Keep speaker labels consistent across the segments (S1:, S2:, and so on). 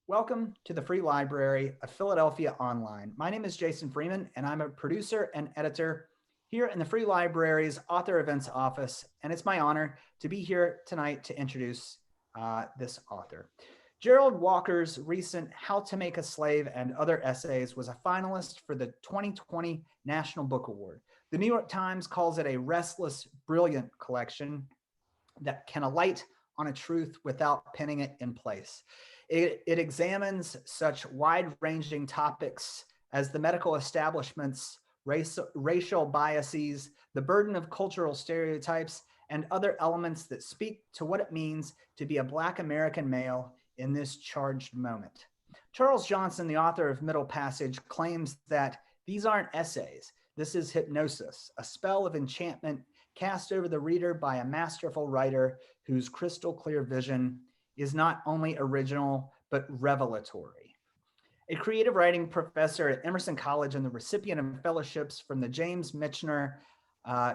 S1: Welcome to the Free Library of Philadelphia Online. My name is Jason Freeman, and I'm a producer and editor here in the Free Library's Author Events Office, and it's my honor to be here tonight to introduce this author. Jerald Walker's recent How to Make a Slave and Other Essays was a finalist for the 2020 National Book Award. The New York Times calls it a restless, brilliant collection that can alight on a truth without pinning it in place. It examines such wide-ranging topics as the medical establishment's racial biases, the burden of cultural stereotypes, and other elements that speak to what it means to be a Black American male in this charged moment. Charles Johnson, the author of Middle Passage, claims that these aren't essays. This is hypnosis, a spell of enchantment cast over the reader by a masterful writer whose crystal clear vision is not only original, but revelatory. A creative writing professor at Emerson College and the recipient of fellowships from the James Michener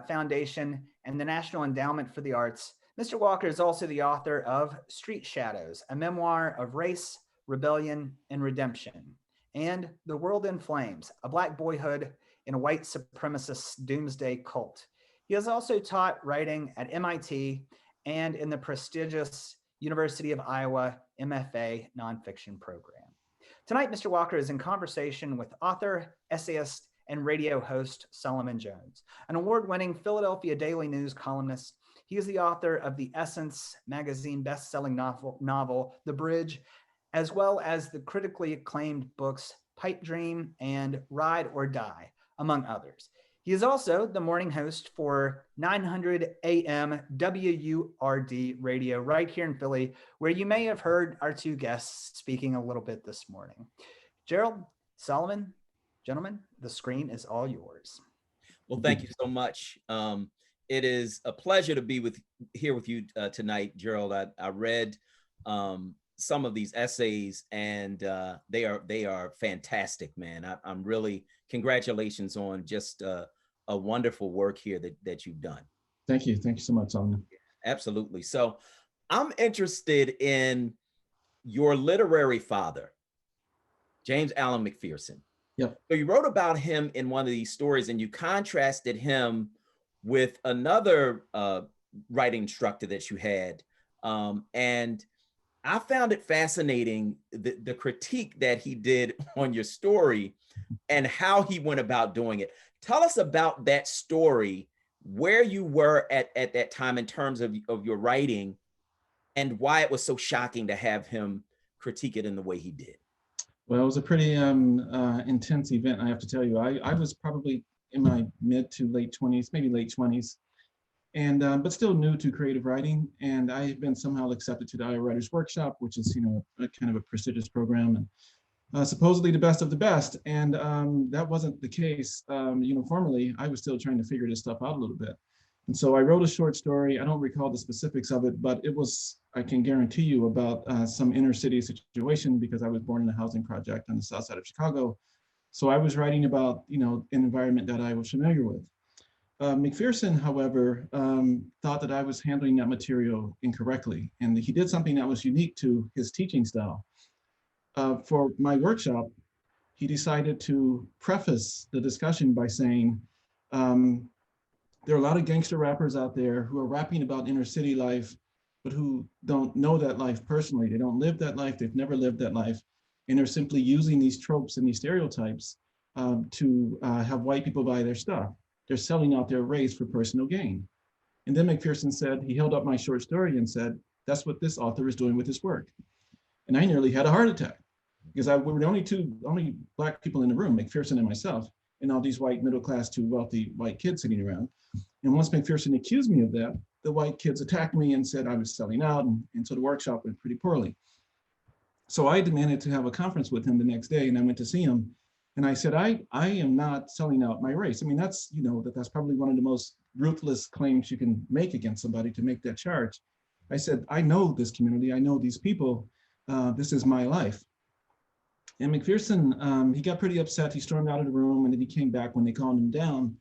S1: Foundation and the National Endowment for the Arts, Mr. Walker is also the author of Street Shadows, a memoir of race, rebellion, and redemption, and The World in Flames, a Black Boyhood in a White Supremacist Doomsday Cult. He has also taught writing at MIT and in the prestigious University of Iowa MFA nonfiction program. Tonight, Mr. Walker is in conversation with author, essayist, and radio host Solomon Jones, an award-winning Philadelphia Daily News columnist. He is the author of the Essence magazine best-selling novel, The Bridge, as well as the critically acclaimed books Pipe Dream and Ride or Die, among others. He is also the morning host for 900 AM WURD radio right here in Philly, where you may have heard our two guests speaking a little bit this morning. Jerald, Solomon, gentlemen, the screen is all yours.
S2: Well, thank you so much. It is a pleasure to be here with you tonight, Jerald. I read some of these essays, and they are fantastic, man. I'm really, congratulations on just a wonderful work here that you've done.
S3: Thank you so much, Solomon.
S2: Absolutely. So I'm interested in your literary father, James Allen McPherson.
S3: Yep.
S2: So you wrote about him in one of these stories, and you contrasted him with another writing instructor that you had, and I found it fascinating, the critique that he did on your story and how he went about doing it. Tell us about that story, where you were at that time in terms of your writing, and why it was so shocking to have him critique it in the way he did.
S3: Well, it was a pretty intense event, I have to tell you. I was probably in my mid to late 20s, maybe late 20s, and but still new to creative writing. And I had been somehow accepted to the Iowa Writers Workshop, which is, a kind of a prestigious program, and supposedly the best of the best. And that wasn't the case. Formally, I was still trying to figure this stuff out a little bit. And so I wrote a short story. I don't recall the specifics of it, but it was, I can guarantee you, about some inner city situation, because I was born in a housing project on the south side of Chicago. So I was writing about, an environment that I was familiar with. McPherson, however, thought that I was handling that material incorrectly. And he did something that was unique to his teaching style. For my workshop, he decided to preface the discussion by saying, there are a lot of gangster rappers out there who are rapping about inner city life, but who don't know that life personally. They don't live that life. They've never lived that life. And they're simply using these tropes and these stereotypes to have white people buy their stuff. They're selling out their race for personal gain. And then McPherson said, he held up my short story and said, that's what this author is doing with his work. And I nearly had a heart attack, because we were the only Black people in the room, McPherson and myself, and all these white middle class to wealthy white kids sitting around. And once McPherson accused me of that, the white kids attacked me and said I was selling out, and so the workshop went pretty poorly. So I demanded to have a conference with him the next day, and I went to see him. And I said, I am not selling out my race. I mean, that's, that's probably one of the most ruthless claims you can make against somebody, to make that charge. I said, I know this community, I know these people, this is my life. And McPherson, he got pretty upset. He stormed out of the room, and then he came back when they calmed him down.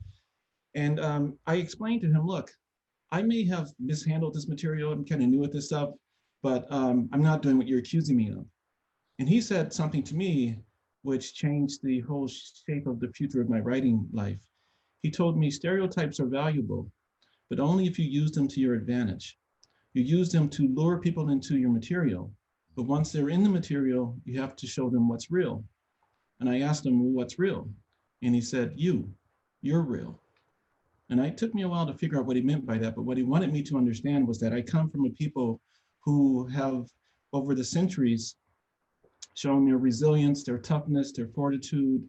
S3: And I explained to him, look, I may have mishandled this material. I'm kind of new at this stuff, but I'm not doing what you're accusing me of. And he said something to me which changed the whole shape of the future of my writing life. He told me stereotypes are valuable, but only if you use them to your advantage. You use them to lure people into your material, but once they're in the material, you have to show them what's real. And I asked him, well, what's real? And he said, you're real. And it took me a while to figure out what he meant by that, but what he wanted me to understand was that I come from a people who have, over the centuries, shown their resilience, their toughness, their fortitude,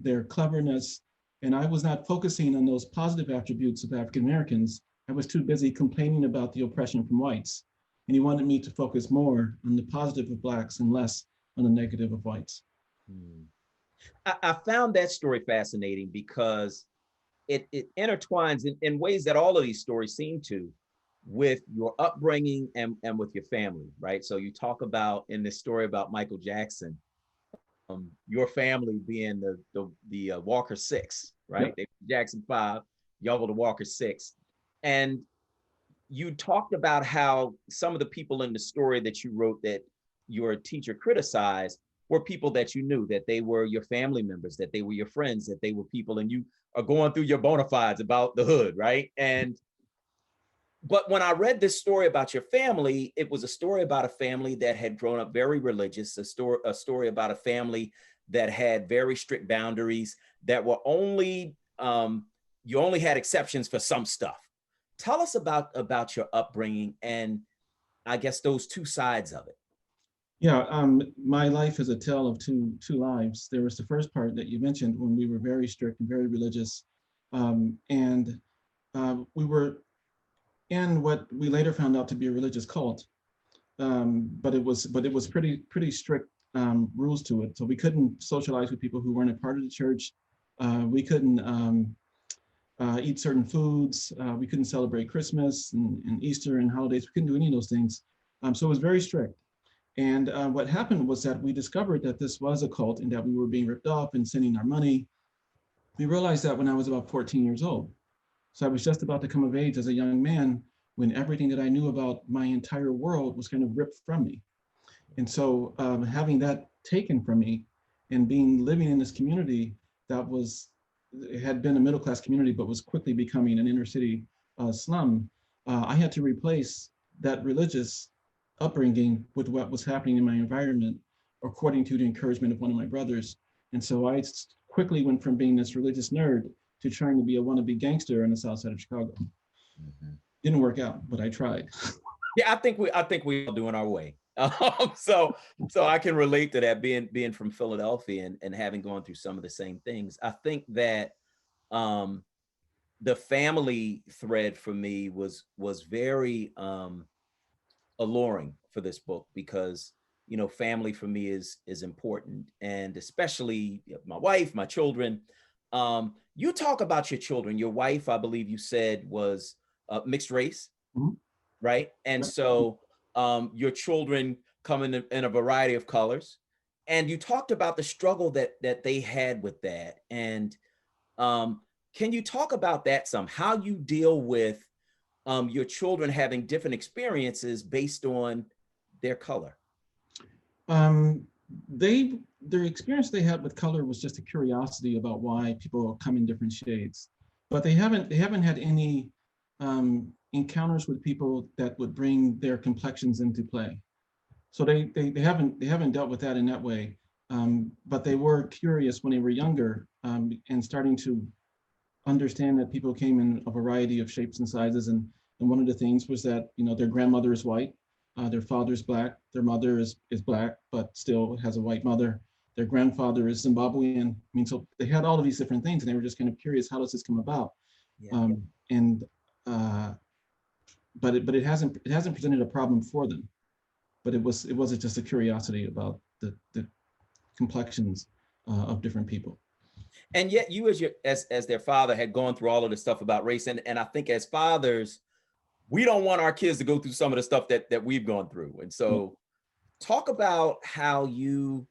S3: their cleverness. And I was not focusing on those positive attributes of African Americans. I was too busy complaining about the oppression from whites. And he wanted me to focus more on the positive of Blacks and less on the negative of whites.
S2: I found that story fascinating because it intertwines in ways that all of these stories seem to, with your upbringing and with your family, right? So you talk about in this story about Michael Jackson, your family being the Walker Six, right? Yep. Jackson 5, y'all were the Walker Six. And you talked about how some of the people in the story that you wrote that your teacher criticized were people that you knew, that they were your family members, that they were your friends, that they were people, and you are going through your bona fides about the hood, right? But when I read this story about your family, it was a story about a family that had grown up very religious, a story about a family that had very strict boundaries, that were only, you only had exceptions for some stuff. Tell us about your upbringing and I guess those two sides of it.
S3: Yeah, my life is a tale of two lives. There was the first part that you mentioned when we were very strict and very religious, and we were in what we later found out to be a religious cult, but it was pretty strict rules to it. So we couldn't socialize with people who weren't a part of the church. We couldn't eat certain foods. We couldn't celebrate Christmas and Easter and holidays. We couldn't do any of those things. So it was very strict. And what happened was that we discovered that this was a cult and that we were being ripped off and sending our money. We realized that when I was about 14 years old. So I was just about to come of age as a young man when everything that I knew about my entire world was kind of ripped from me. And so having that taken from me and living in this community that had been a middle-class community, but was quickly becoming an inner city slum, I had to replace that religious upbringing with what was happening in my environment, according to the encouragement of one of my brothers. And so I quickly went from being this religious nerd to trying to be a wannabe gangster in the South Side of Chicago. Mm-hmm. Didn't work out, but I tried.
S2: Yeah, I think we all doing our way. So I can relate to that, being from Philadelphia and having gone through some of the same things. I think that the family thread for me was very alluring for this book because, you know, family for me is important, and especially my wife, my children. You talk about your children. Your wife, I believe you said, was mixed race, mm-hmm. right? And so your children come in a variety of colors, and you talked about the struggle that they had with that. And can you talk about that some? How you deal with your children having different experiences based on their color?
S3: Their experience they had with color was just a curiosity about why people come in different shades, but they haven't had any encounters with people that would bring their complexions into play. So they haven't dealt with that in that way. But they were curious when they were younger and starting to understand that people came in a variety of shapes and sizes. And one of the things was that, you know, their grandmother is white, their father's Black, their mother is Black, but still has a white mother. Their grandfather is Zimbabwean. I mean, so they had all of these different things, and they were just kind of curious, how does this come about? Yeah. But it hasn't presented a problem for them. But it wasn't just a curiosity about the complexions of different people.
S2: And yet you as their father had gone through all of the stuff about race. And I think as fathers, we don't want our kids to go through some of the stuff that we've gone through. And so talk about how you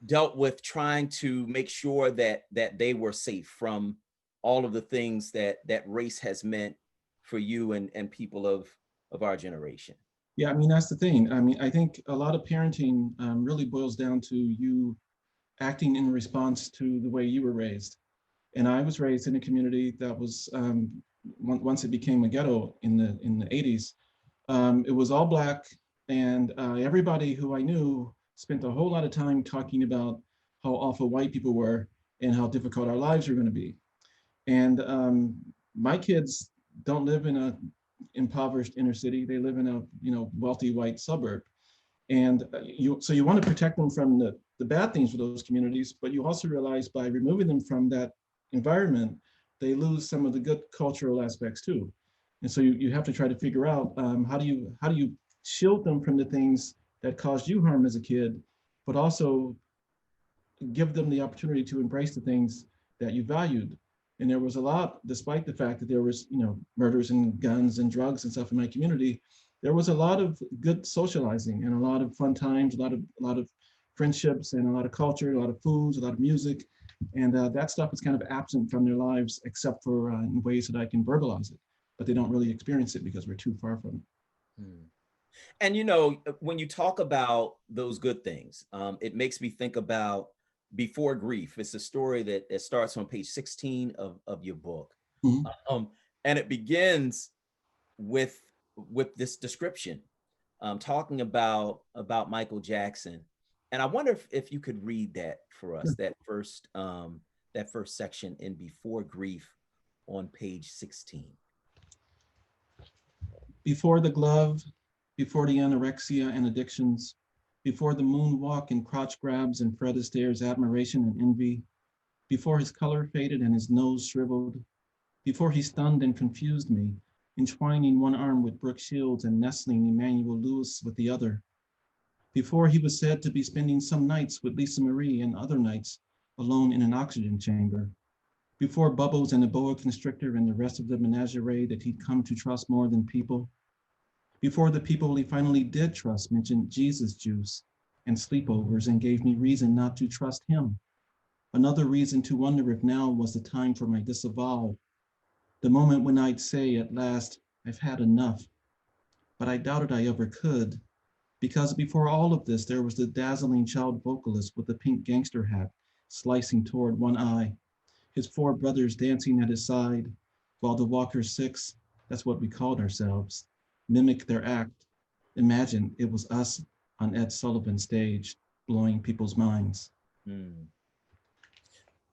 S2: dealt with trying to make sure that they were safe from all of the things that race has meant for you and people of our generation.
S3: Yeah, I mean, that's the thing. I mean, I think a lot of parenting really boils down to you acting in response to the way you were raised. And I was raised in a community that was, once it became a ghetto in the 80s, it was all Black, and everybody who I knew spent a whole lot of time talking about how awful white people were and how difficult our lives were going to be. And my kids don't live in a impoverished inner city. They live in a wealthy white suburb. And so you want to protect them from the bad things for those communities, but you also realize by removing them from that environment, they lose some of the good cultural aspects too. And so you have to try to figure out how do you shield them from the things that caused you harm as a kid, but also give them the opportunity to embrace the things that you valued. And there was a lot, despite the fact that there was, murders and guns and drugs and stuff in my community, there was a lot of good socializing and a lot of fun times, a lot of friendships and a lot of culture, a lot of foods, a lot of music. And that stuff is kind of absent from their lives, except for in ways that I can verbalize it, but they don't really experience it because we're too far from it.
S2: Hmm. And when you talk about those good things, it makes me think about Before Grief. It's a story that starts on page 16 of your book. Mm-hmm. And it begins with this description, talking about Michael Jackson. And I wonder if you could read that for us, sure. that first section in Before Grief on page 16.
S3: Before the glove, before the anorexia and addictions, before the moonwalk and crotch grabs and Fred Astaire's admiration and envy, before his color faded and his nose shriveled, before he stunned and confused me, entwining one arm with Brooke Shields and nestling Emmanuel Lewis with the other, before he was said to be spending some nights with Lisa Marie and other nights alone in an oxygen chamber, before Bubbles and the boa constrictor and the rest of the menagerie that he'd come to trust more than people, before the people he finally did trust mentioned Jesus juice and sleepovers and gave me reason not to trust him. Another reason to wonder if now was the time for my disavowal, the moment when I'd say at last, I've had enough. But I doubted I ever could, because before all of this, there was the dazzling child vocalist with the pink gangster hat slicing toward one eye, his four brothers dancing at his side, while the Walker Six, that's what we called ourselves, mimic their act. Imagine it was us on Ed Sullivan's stage, blowing people's minds.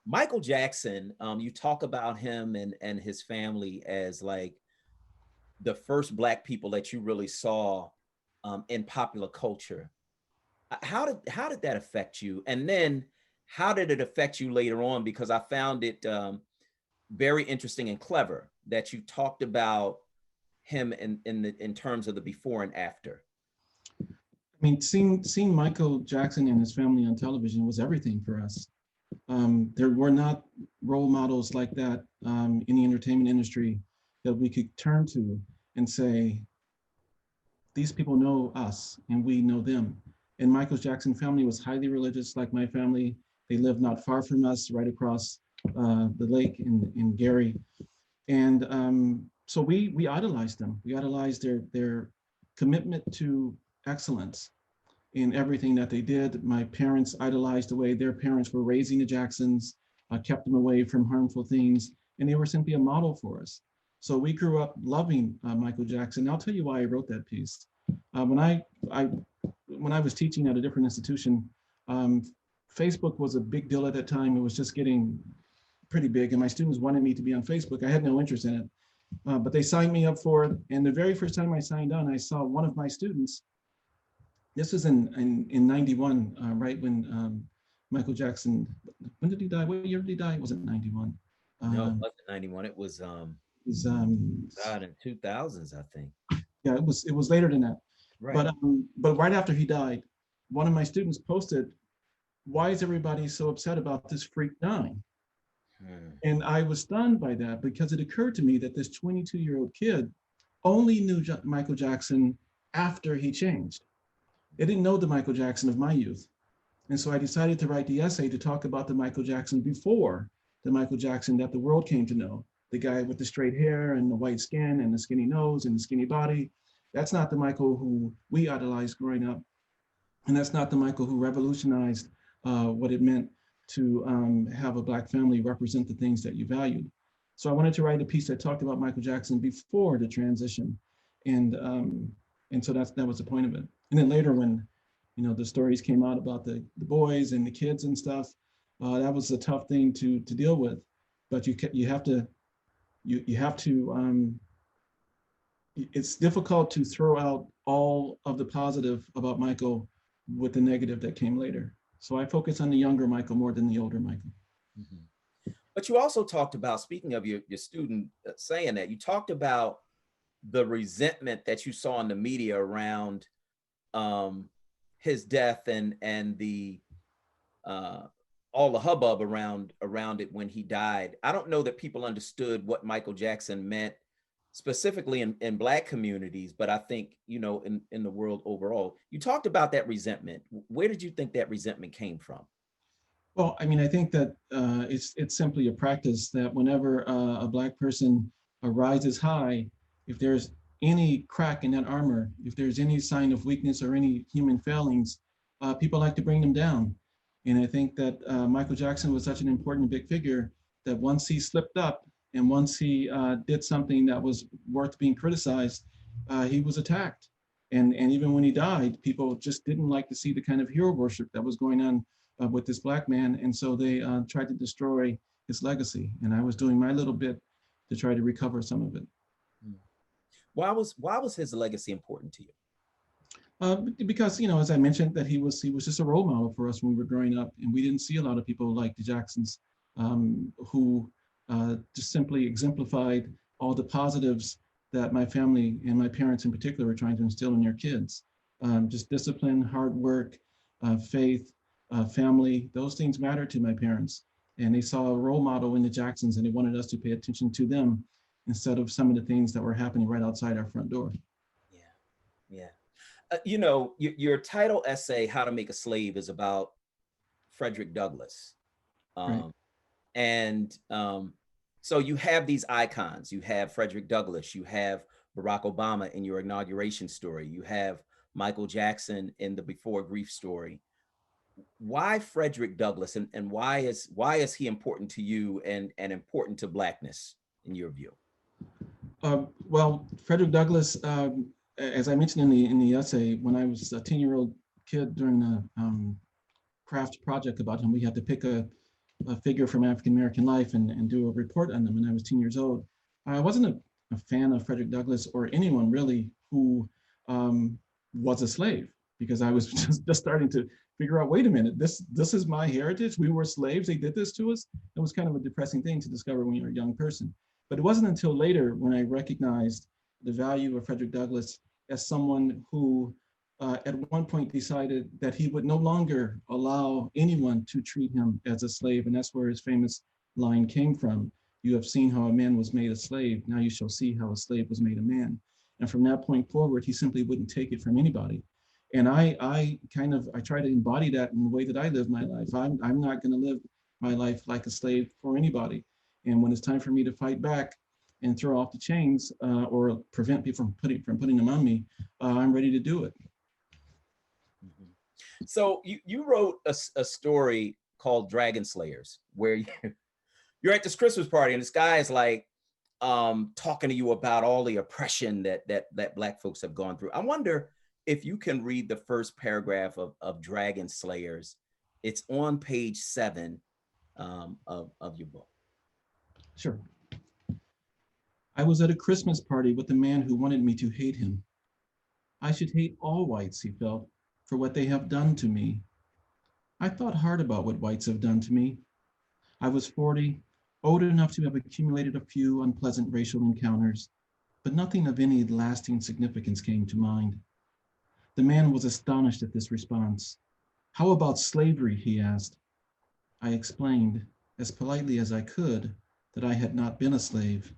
S2: Michael Jackson, you talk about him and his family as like the first Black people that you really saw in popular culture. How did that affect you? And then how did it affect you later on? Because I found it very interesting and clever that you talked about him in terms of the before and after.
S3: I mean, seeing Michael Jackson and his family on television was everything for us. There were not role models like that in the entertainment industry that we could turn to and say, these people know us and we know them. And Michael Jackson family was highly religious, like my family. They lived not far from us, right across the lake in Gary. And so we idolized them. We idolized their commitment to excellence in everything that they did. My parents idolized the way their parents were raising the Jacksons, kept them away from harmful things, and they were simply a model for us. So we grew up loving Michael Jackson. I'll tell you why I wrote that piece. When I was teaching at a different institution, Facebook was a big deal at that time. It was just getting pretty big, and my students wanted me to be on Facebook. I had no interest in it, but they signed me up for it. And the very first time I signed on, I saw one of my students. This was in 91, right when Michael Jackson, when did he die? What year did he die? It wasn't 91.
S2: No, it wasn't 91. It was God, in 2000s, I think.
S3: Yeah, it was later than that.
S2: Right.
S3: But right after he died, one of my students posted, "Why is everybody so upset about this freak dying?" And I was stunned by that, because it occurred to me that this 22-year-old kid only knew Michael Jackson after he changed. They didn't know the Michael Jackson of my youth. And so I decided to write the essay to talk about the Michael Jackson before the Michael Jackson that the world came to know, the guy with the straight hair and the white skin and the skinny nose and the skinny body. That's not the Michael who we idolized growing up. And that's not the Michael who revolutionized what it meant to have a Black family represent the things that you valued. So I wanted to write a piece that talked about Michael Jackson before the transition. And so that was the point of it. And then later when, the stories came out about the boys and the kids and stuff, that was a tough thing to deal with. But you have to, it's difficult to throw out all of the positive about Michael with the negative that came later. So I focus on the younger Michael more than the older Michael.
S2: Mm-hmm. But you also talked about, speaking of your student saying that, you talked about the resentment that you saw in the media around his death and the all the hubbub around it when he died. I don't know that people understood what Michael Jackson meant specifically in Black communities, but I think, in the world overall. You talked about that resentment. Where did you think that resentment came from?
S3: Well, I mean, I think that it's simply a practice that whenever a Black person rises high, if there's any crack in that armor, if there's any sign of weakness or any human failings, people like to bring them down. And I think that Michael Jackson was such an important big figure that once he slipped up and once he did something that was worth being criticized, he was attacked. And even when he died, people just didn't like to see the kind of hero worship that was going on with this Black man. And so they tried to destroy his legacy. And I was doing my little bit to try to recover some of it.
S2: Why was his legacy important to you?
S3: Because, as I mentioned, that he was just a role model for us when we were growing up. And we didn't see a lot of people like the Jacksons who just simply exemplified all the positives that my family and my parents in particular were trying to instill in their kids. Just discipline, hard work, faith, family, those things mattered to my parents. And they saw a role model in the Jacksons and they wanted us to pay attention to them instead of some of the things that were happening right outside our front door.
S2: Yeah. Your title essay, How to Make a Slave, is about Frederick Douglass.
S3: Right.
S2: And so you have these icons. You have Frederick Douglass, you have Barack Obama in your inauguration story, you have Michael Jackson in the Before Grief story. Why Frederick Douglass, and why is he important to you and important to Blackness in your view?
S3: Well, Frederick Douglass, as I mentioned in the essay, when I was a 10-year-old kid during the craft project about him, we had to pick a figure from African-American life and do a report on them when I was 10 years old. I wasn't a fan of Frederick Douglass or anyone really who was a slave, because I was just starting to figure out, wait a minute, this is my heritage. We were slaves, they did this to us. It was kind of a depressing thing to discover when you're a young person. But it wasn't until later when I recognized the value of Frederick Douglass as someone who at one point decided that he would no longer allow anyone to treat him as a slave. And that's where his famous line came from. You have seen how a man was made a slave. Now you shall see how a slave was made a man. And from that point forward, he simply wouldn't take it from anybody. And I try to embody that in the way that I live my life. I'm not going to live my life like a slave for anybody. And when it's time for me to fight back and throw off the chains or prevent people from putting them on me, I'm ready to do it.
S2: So you wrote a story called Dragon Slayers, where you're at this Christmas party and this guy is like talking to you about all the oppression that Black folks have gone through. I wonder if you can read the first paragraph of Dragon Slayers. It's on page 7 of your book.
S3: Sure. I was at a Christmas party with a man who wanted me to hate him. I should hate all whites, he felt, for what they have done to me. I thought hard about what whites have done to me. I was 40, old enough to have accumulated a few unpleasant racial encounters, but nothing of any lasting significance came to mind. The man was astonished at this response. How about slavery, he asked. I explained, as politely as I could, that I had not been a slave.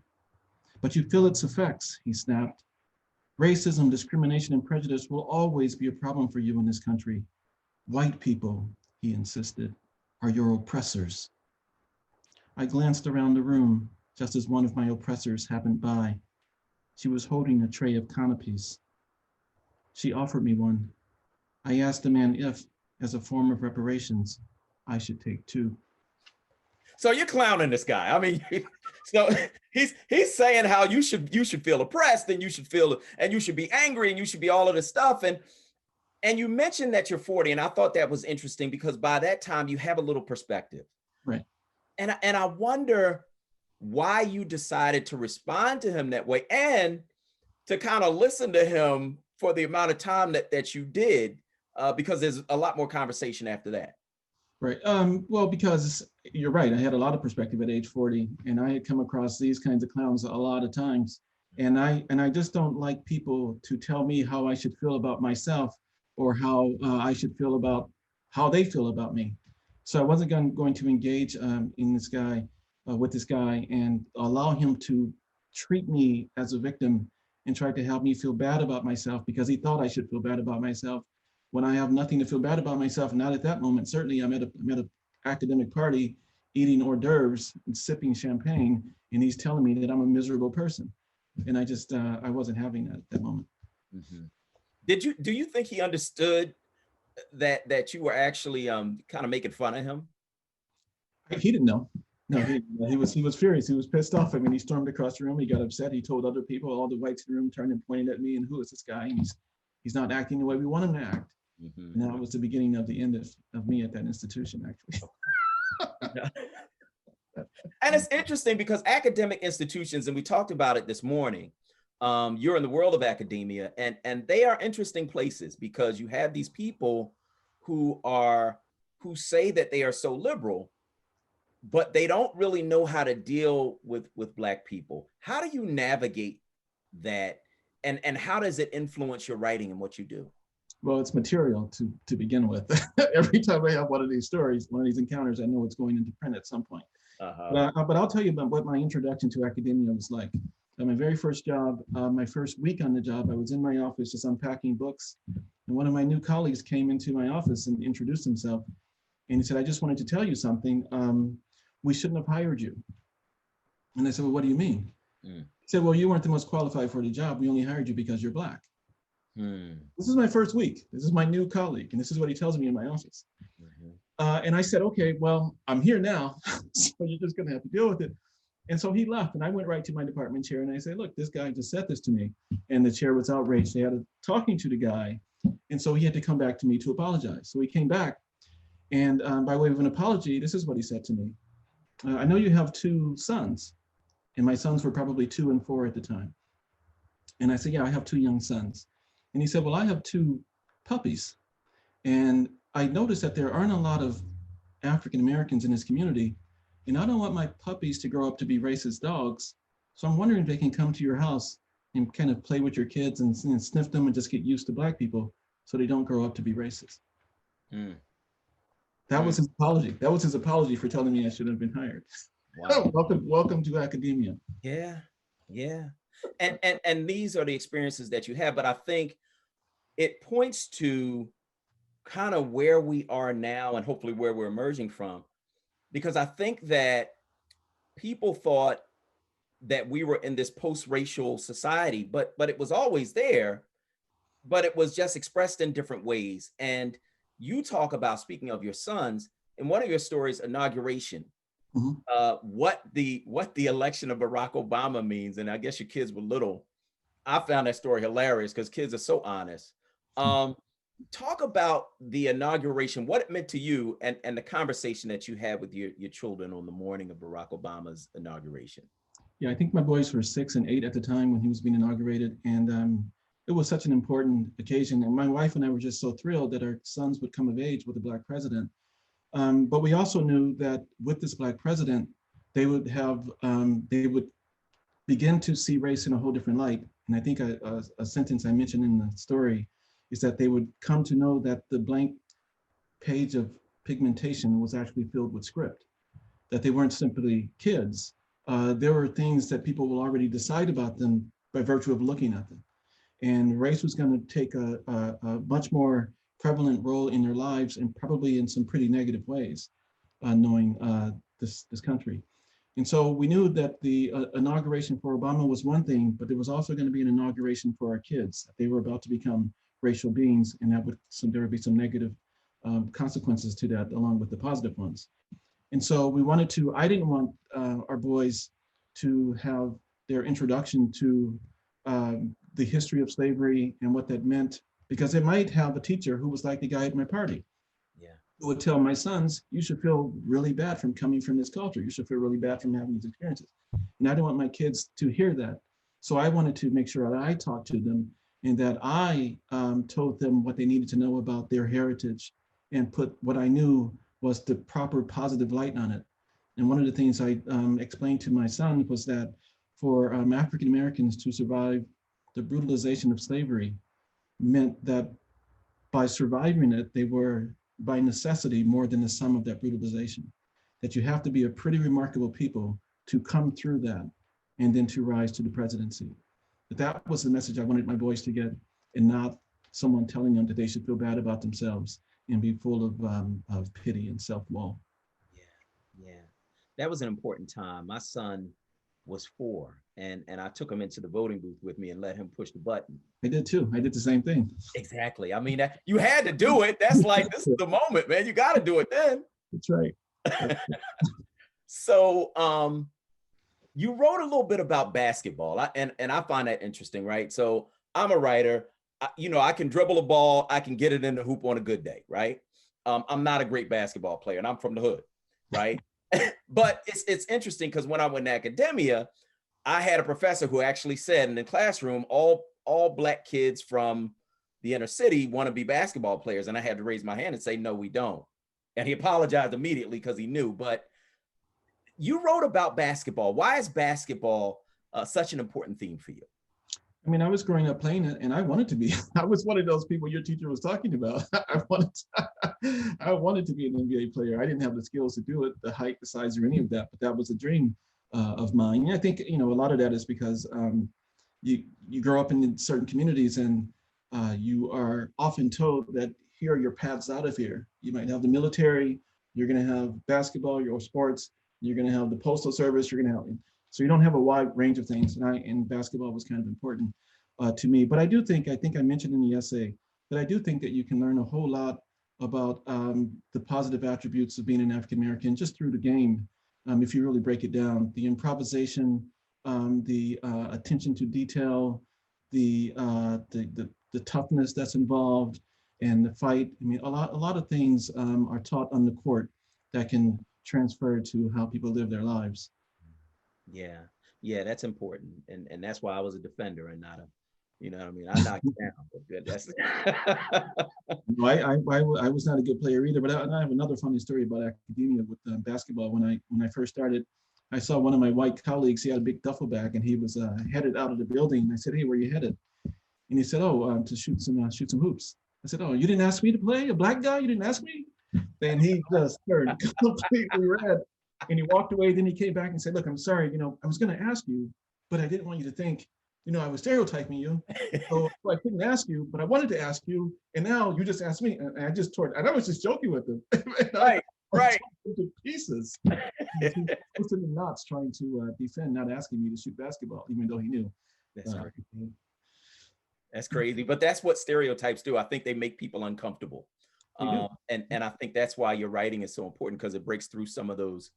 S3: But you feel its effects, he snapped. Racism, discrimination, and prejudice will always be a problem for you in this country. White people, he insisted, are your oppressors. I glanced around the room just as one of my oppressors happened by. She was holding a tray of canapes. She offered me one. I asked the man if, as a form of reparations, I should take two.
S2: So you're clowning this guy. I mean, so he's saying how you should feel oppressed, and you should be angry, and you should be all of this stuff. And you mentioned that you're 40, and I thought that was interesting because by that time you have a little perspective.
S3: Right.
S2: And I wonder why you decided to respond to him that way and to kind of listen to him for the amount of time that you did, because there's a lot more conversation after that.
S3: Right. Well, because you're right. I had a lot of perspective at age 40, and I had come across these kinds of clowns a lot of times. And I just don't like people to tell me how I should feel about myself or how I should feel about how they feel about me. So I wasn't going to engage in this guy, with this guy, and allow him to treat me as a victim and try to help me feel bad about myself because he thought I should feel bad about myself when I have nothing to feel bad about myself. Not at that moment. Certainly I'm at an academic party eating hors d'oeuvres and sipping champagne, and he's telling me that I'm a miserable person. And I just, I wasn't having that at that moment.
S2: Mm-hmm. Do you think he understood that you were actually kind of making fun of him?
S3: He didn't know. No, he was furious. He was pissed off. I mean, he stormed across the room. He got upset. He told other people, all the whites in the room turned and pointed at me, and who is this guy? And he's not acting the way we want him to act. Mm-hmm. And that was the beginning of the end of me at that institution, actually.
S2: And it's interesting because academic institutions, and we talked about it this morning, you're in the world of academia, and they are interesting places because you have these people who say that they are so liberal, but they don't really know how to deal with Black people. How do you navigate that, and how does it influence your writing and what you do?
S3: Well, it's material to begin with. Every time I have one of these stories, one of these encounters, I know it's going into print at some point. Uh-huh. But I'll tell you about what my introduction to academia was like. My very first job, my first week on the job, I was in my office just unpacking books. And one of my new colleagues came into my office and introduced himself. And he said, I just wanted to tell you something. We shouldn't have hired you. And I said, well, what do you mean? He said, well, you weren't the most qualified for the job. We only hired you because you're Black. This is my first week. This is my new colleague. And this is what he tells me in my office. And I said, okay, well, I'm here now. So you're just going to have to deal with it. And so he left, and I went right to my department chair, and I said, look, this guy just said this to me. And the chair was outraged. They had a talking to the guy. And so he had to come back to me to apologize. So he came back, and by way of an apology, this is what he said to me. I know you have two sons, and my sons were probably 2 and 4 at the time. And I said, yeah, I have 2 young sons. And he said, well, I have 2 puppies. And I noticed that there aren't a lot of African Americans in this community, and I don't want my puppies to grow up to be racist dogs. So I'm wondering if they can come to your house and kind of play with your kids and sniff them and just get used to Black people so they don't grow up to be racist. That was his apology. That was his apology for telling me I should have been hired. Wow. Welcome to academia.
S2: Yeah. And these are the experiences that you have, but I think it points to kind of where we are now and hopefully where we're emerging from. Because I think that people thought that we were in this post-racial society, but it was always there, but it was just expressed in different ways. And you talk about, speaking of your sons, in one of your stories, Inauguration, what the election of Barack Obama means. And I guess your kids were little. I found that story hilarious because kids are so honest. Talk about the inauguration, what it meant to you, and the conversation that you had with your children on the morning of Barack Obama's inauguration.
S3: Yeah, I think my boys were 6 and 8 at the time when he was being inaugurated. And it was such an important occasion. And my wife and I were just so thrilled that our sons would come of age with a Black president. But we also knew that with this Black president, they would begin to see race in a whole different light. And I think a sentence I mentioned in the story is that they would come to know that the blank page of pigmentation was actually filled with script, that they weren't simply kids. There were things that people will already decide about them by virtue of looking at them. And race was going to take a much more prevalent role in their lives, and probably in some pretty negative ways, knowing this country. And so we knew that the inauguration for Obama was one thing, but there was also going to be an inauguration for our kids. They were about to become racial beings, and there would be some negative consequences to that, along with the positive ones. And so I didn't want our boys to have their introduction to the history of slavery and what that meant, because they might have a teacher who was like the guy at my party.
S2: Yeah.
S3: Who would tell my sons, you should feel really bad from coming from this culture. You should feel really bad from having these experiences. And I didn't want my kids to hear that. So I wanted to make sure that I talked to them and that I told them what they needed to know about their heritage and put what I knew was the proper positive light on it. And one of the things I explained to my son was that for African Americans to survive the brutalization of slavery meant that by surviving it, they were by necessity more than the sum of that brutalization. That you have to be a pretty remarkable people to come through that and then to rise to the presidency. But that was the message I wanted my boys to get, and not someone telling them that they should feel bad about themselves and be full of pity and self-will.
S2: Yeah. That was an important time. My son was 4, and I took him into the voting booth with me and let him push the button.
S3: I did too. I did the same thing.
S2: Exactly. I mean, you had to do it. That's like, this is the moment, man. You got to do it then.
S3: That's right.
S2: So you wrote a little bit about basketball, and I find that interesting, right? So I'm a writer. I can dribble a ball. I can get it in the hoop on a good day, right? I'm not a great basketball player, and I'm from the hood, right? But it's interesting because when I went to academia, I had a professor who actually said in the classroom, all Black kids from the inner city want to be basketball players. And I had to raise my hand and say, no, we don't. And he apologized immediately because he knew. But you wrote about basketball. Why is basketball such an important theme for you?
S3: I mean, I was growing up playing it, and I wanted to be. I was one of those people your teacher was talking about. I wanted to be an NBA player. I didn't have the skills to do it, the height, the size, or any of that, but that was a dream of mine. And I think, a lot of that is because you grow up in certain communities, and you are often told that here are your paths out of here. You might have the military, you're going to have basketball, your sports, you're going to have the postal service, you're going to have. So you don't have a wide range of things, and basketball was kind of important to me. But I think I mentioned in the essay that I do think that you can learn a whole lot about the positive attributes of being an African American just through the game, if you really break it down. The improvisation, the attention to detail, the toughness that's involved, and the fight. I mean, a lot of things are taught on the court that can transfer to how people live their lives.
S2: Yeah, that's important, and that's why I was a defender and not a, you know what I mean. I knocked you down, but good. That's.
S3: No, I was not a good player either, but I have another funny story about academia with basketball. When I first started, I saw one of my white colleagues. He had a big duffel bag, and he was headed out of the building. I said, "Hey, where are you headed?" And he said, "Oh, to shoot some hoops." I said, "Oh, you didn't ask me to play? A Black guy? You didn't ask me?" Then he just turned completely red. And he walked away. Then he came back and said, "Look, I'm sorry. I was going to ask you, but I didn't want you to think, I was stereotyping you. So I couldn't ask you, but I wanted to ask you. And now you just asked me." And I just and I was just joking with him.
S2: Right.
S3: To pieces. He was in the knots trying to defend, not asking me to shoot basketball, even though he knew.
S2: That's crazy. That's crazy. But that's what stereotypes do. I think they make people uncomfortable. And I think that's why your writing is so important, because it breaks through some of those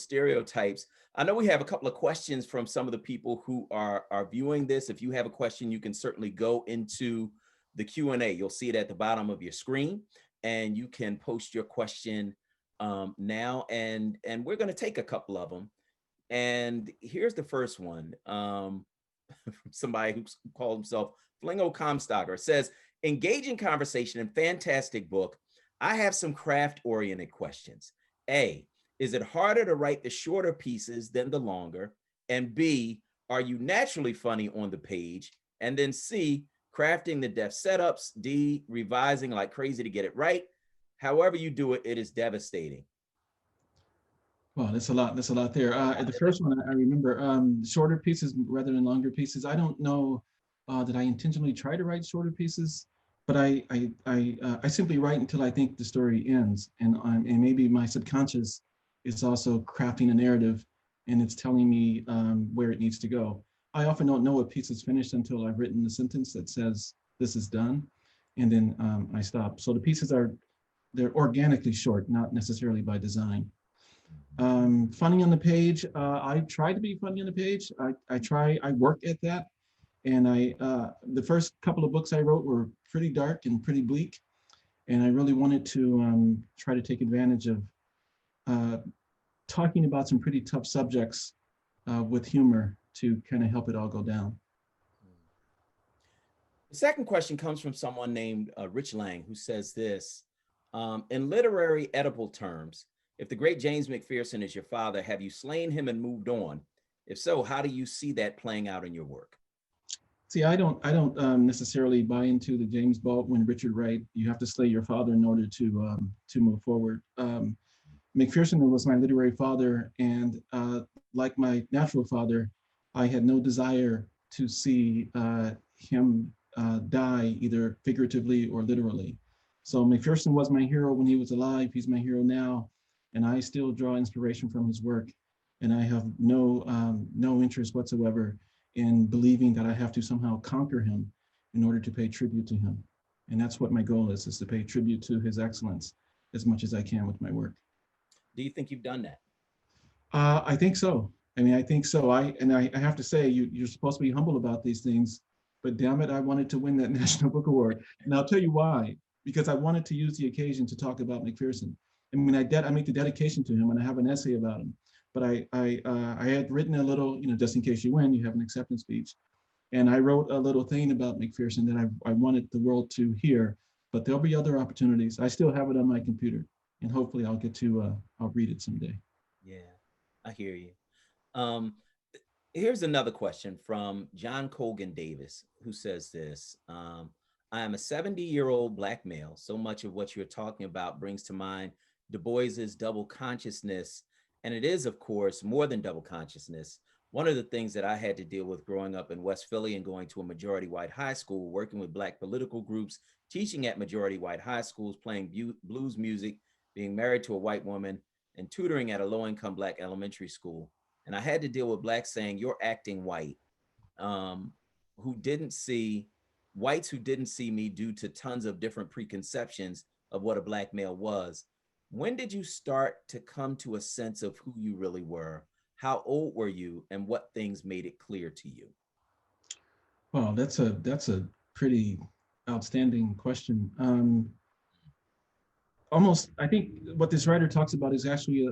S2: stereotypes. I know we have a couple of questions from some of the people who are viewing this. If you have a question, you can certainly go into the Q&A. You'll see it at the bottom of your screen, and you can post your question now. And we're going to take a couple of them. And here's the first one from somebody who called himself Flingo Comstocker. It says, "Engaging conversation and fantastic book. I have some craft-oriented questions. A, is it harder to write the shorter pieces than the longer? And B, are you naturally funny on the page? And then C, crafting the deft setups. D, revising like crazy to get it right. However you do it, it is devastating."
S3: Wow, that's a lot. That's a lot there. The first one I remember, shorter pieces rather than longer pieces. I don't know that I intentionally try to write shorter pieces, but I simply write until I think the story ends, and maybe my subconscious is also crafting a narrative, and it's telling me where it needs to go. I often don't know a piece is finished until I've written the sentence that says this is done. And then I stop. So the pieces they're organically short, not necessarily by design. Funny on the page, I try to be funny on the page. I work at that. And the first couple of books I wrote were pretty dark and pretty bleak. And I really wanted to try to take advantage of talking about some pretty tough subjects with humor to kind of help it all go down.
S2: The second question comes from someone named Rich Lang, who says this: in literary edible terms, if the great James McPherson is your father, have you slain him and moved on? If so, how do you see that playing out in your work?
S3: See, I don't necessarily buy into the James Baldwin, Richard Wright, you have to slay your father in order to move forward. McPherson was my literary father, and like my natural father, I had no desire to see him die, either figuratively or literally. So McPherson was my hero when he was alive. He's my hero now, and I still draw inspiration from his work. And I have no interest whatsoever in believing that I have to somehow conquer him in order to pay tribute to him. And that's what my goal is to pay tribute to his excellence as much as I can with my work.
S2: Do you think you've done that?
S3: I think so. I mean, I think so. I have to say, you're supposed to be humble about these things, but damn it, I wanted to win that National Book Award. And I'll tell you why, because I wanted to use the occasion to talk about McPherson. I mean, I make the dedication to him and I have an essay about him, but I had written a little, just in case you win, you have an acceptance speech. And I wrote a little thing about McPherson that I wanted the world to hear, but there'll be other opportunities. I still have it on my computer, and hopefully I'll get to, I'll read it someday.
S2: Yeah, I hear you. Here's another question from John Colgan Davis, who says this: I am a 70-year-old Black male. So much of what you're talking about brings to mind Du Bois's double consciousness. And it is, of course, more than double consciousness. One of the things that I had to deal with growing up in West Philly and going to a majority white high school, working with Black political groups, teaching at majority white high schools, playing blues music, being married to a white woman, and tutoring at a low-income Black elementary school. And I had to deal with Blacks saying, "You're acting white," whites who didn't see me due to tons of different preconceptions of what a Black male was. When did you start to come to a sense of who you really were? How old were you, and what things made it clear to you?
S3: Well, that's a pretty outstanding question. Almost, I think what this writer talks about is actually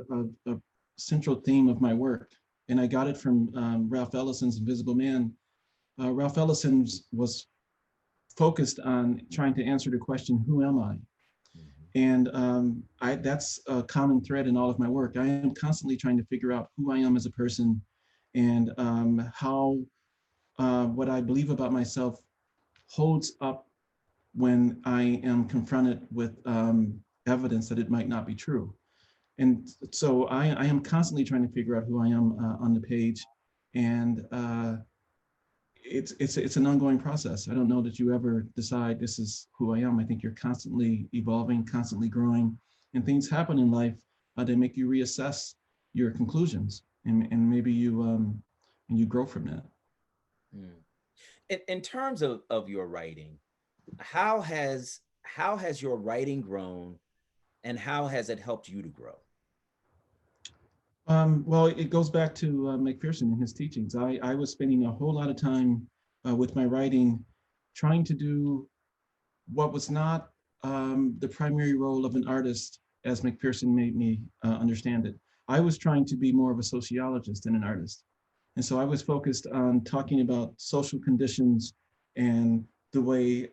S3: a central theme of my work. And I got it from Ralph Ellison's Invisible Man. Ralph Ellison was focused on trying to answer the question, who am I? And that's a common thread in all of my work. I am constantly trying to figure out who I am as a person, and how what I believe about myself holds up when I am confronted with evidence that it might not be true. And so I am constantly trying to figure out who I am on the page, and it's an ongoing process. I don't know that you ever decide this is who I am. I think you're constantly evolving, constantly growing, and things happen in life that make you reassess your conclusions, and maybe you grow from that.
S2: In terms of your writing, how has your writing grown, and how has it helped you to grow?
S3: Well, it goes back to McPherson and his teachings. I was spending a whole lot of time with my writing, trying to do what was not the primary role of an artist, as McPherson made me understand it. I was trying to be more of a sociologist than an artist. And so I was focused on talking about social conditions and the way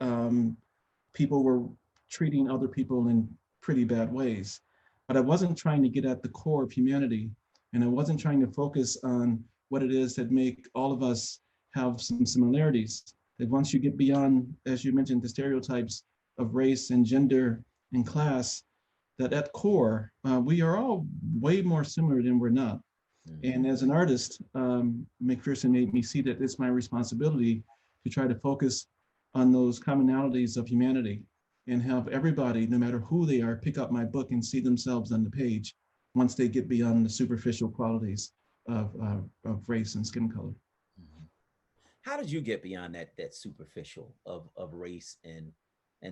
S3: people were treating other people in pretty bad ways. But I wasn't trying to get at the core of humanity, and I wasn't trying to focus on what it is that make all of us have some similarities. That once you get beyond, as you mentioned, the stereotypes of race and gender and class, that at core, we are all way more similar than we're not. And as an artist, McPherson made me see that it's my responsibility to try to focus on those commonalities of humanity and have everybody, no matter who they are, pick up my book and see themselves on the page once they get beyond the superficial qualities of race and skin color.
S2: how did you get beyond that superficial of race and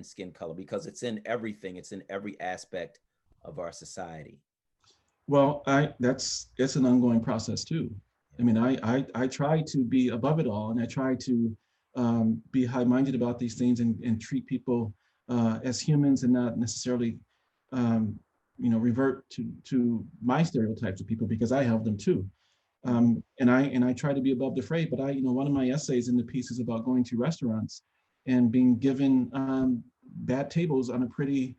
S2: skin color? Because it's in everything, it's in every aspect of our society.
S3: Well, it's an ongoing process too. I mean, I try to be above it all, and I try to be high-minded about these things and treat people as humans and not necessarily, revert to my stereotypes of people, because I have them too. And I try to be above the fray. But one of my essays in the piece is about going to restaurants and being given bad tables on a pretty,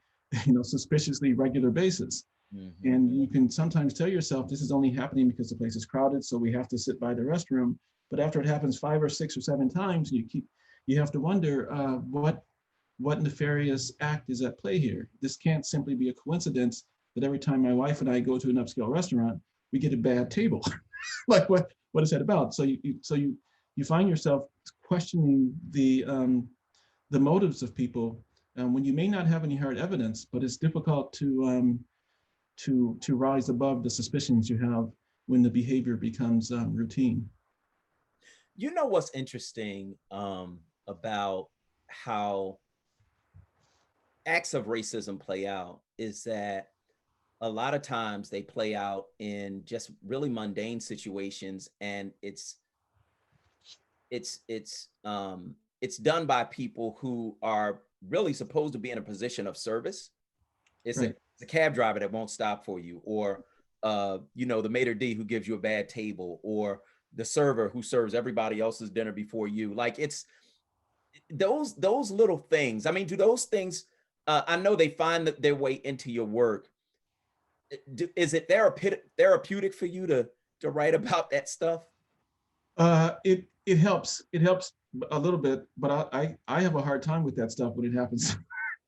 S3: suspiciously regular basis. Mm-hmm. And you can sometimes tell yourself this is only happening because the place is crowded, so we have to sit by the restroom. But after it happens 5 or 6 or 7 times, you have to wonder what nefarious act is at play here. This can't simply be a coincidence that every time my wife and I go to an upscale restaurant, we get a bad table. Like what is that about? So you find yourself questioning the motives of people when you may not have any hard evidence, but it's difficult to rise above the suspicions you have when the behavior becomes routine.
S2: You know what's interesting about how acts of racism play out is that a lot of times they play out in just really mundane situations, and it's done by people who are really supposed to be in a position of service. It's right. It's a cab driver that won't stop for you, or the maitre d' who gives you a bad table, or the server who serves everybody else's dinner before you. Like, it's those little things. I mean, do those things? I know they find their way into your work. Is it therapeutic for you to write about that stuff?
S3: It helps. It helps a little bit, but I have a hard time with that stuff when it happens.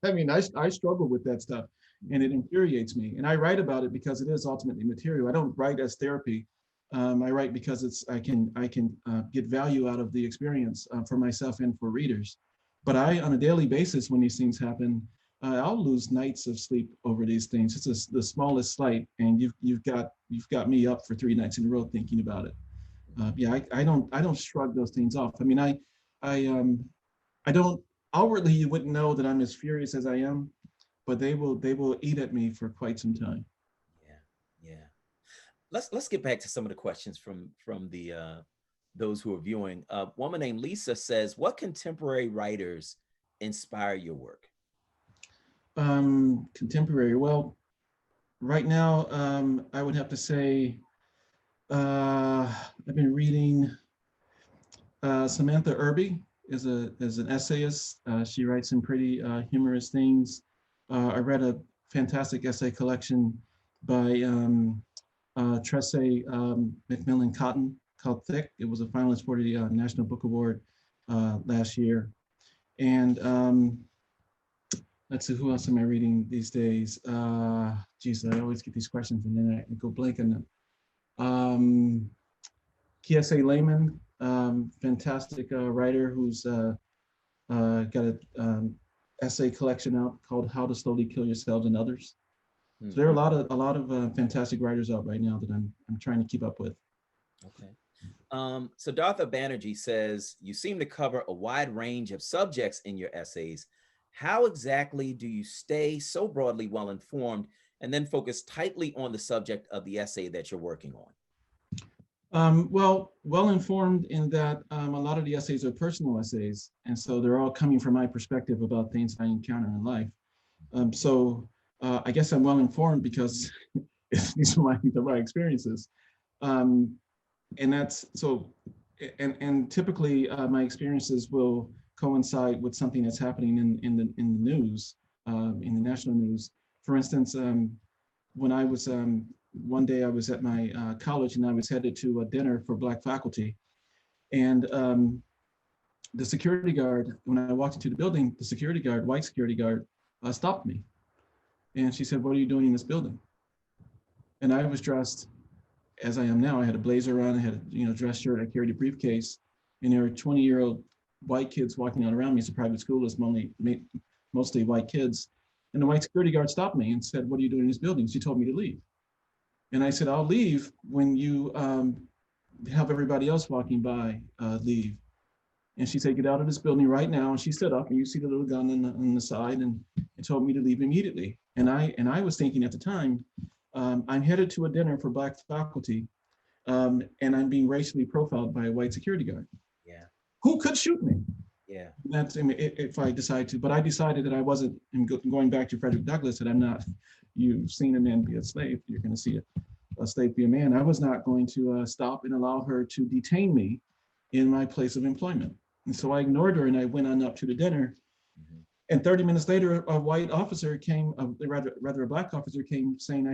S3: I mean, I struggle with that stuff, and it infuriates me. And I write about it because it is ultimately material. I don't write as therapy. I write because I can get value out of the experience for myself and for readers. But on a daily basis, when these things happen, I'll lose nights of sleep over these things. It's the smallest slight, and you've got me up for 3 nights in a row thinking about it. I don't shrug those things off. I mean, I don't outwardly, you wouldn't know that I'm as furious as I am, but they will eat at me for quite some time.
S2: Yeah. Let's get back to some of the questions from the those who are viewing. A woman named Lisa says, "What contemporary writers inspire your work?"
S3: Contemporary. Well, right now, I would have to say I've been reading Samantha Irby is an essayist. She writes some pretty humorous things. I read a fantastic essay collection by Tresse McMillan Cotton called Thick. It was a finalist for the National Book Award last year. And let's see, who else am I reading these days? Geez, I always get these questions and then I go blank on them. Kiese Lehman, fantastic writer who's got an essay collection out called How to Slowly Kill Yourselves and Others. Mm-hmm. So there are a lot of fantastic writers out right now that I'm trying to keep up with.
S2: Okay. Siddhartha Banerjee says, "You seem to cover a wide range of subjects in your essays. How exactly do you stay so broadly well informed and then focus tightly on the subject of the essay that you're working on?"
S3: Well informed in that a lot of the essays are personal essays, and so they're all coming from my perspective about things I encounter in life. I guess I'm well informed because these are my experiences, and that's so. And typically, my experiences will coincide with something that's happening in the news, in the national news. For instance, when I was one day I was at my college and I was headed to a dinner for Black faculty, and the security guard, when I walked into the building, the security guard, white security guard, stopped me, and she said, "What are you doing in this building?" And I was dressed as I am now. I had a blazer on, I had a dress shirt, I carried a briefcase, and there were 20-year-old white kids walking out around me. It's a private school, it's mostly white kids. And the white security guard stopped me and said, "What are you doing in this building?" She told me to leave. And I said, "I'll leave when you have everybody else walking by leave." And she said, get out of this building right now. And she stood up, and you see the little gun on the side, and told me to leave immediately. And I was thinking at the time, I'm headed to a dinner for Black faculty, and I'm being racially profiled by a white security guard.
S2: Yeah.
S3: Who could shoot me?
S2: Yeah.
S3: That's, I mean, if I decide to, but I decided that I wasn't, going back to Frederick Douglass, that I'm not, you've seen a man be a slave, you're going to see a slave be a man. I was not going to stop and allow her to detain me in my place of employment. And so I ignored her, and I went on up to the dinner. Mm-hmm. And 30 minutes later, a white officer came, rather a Black officer came, saying,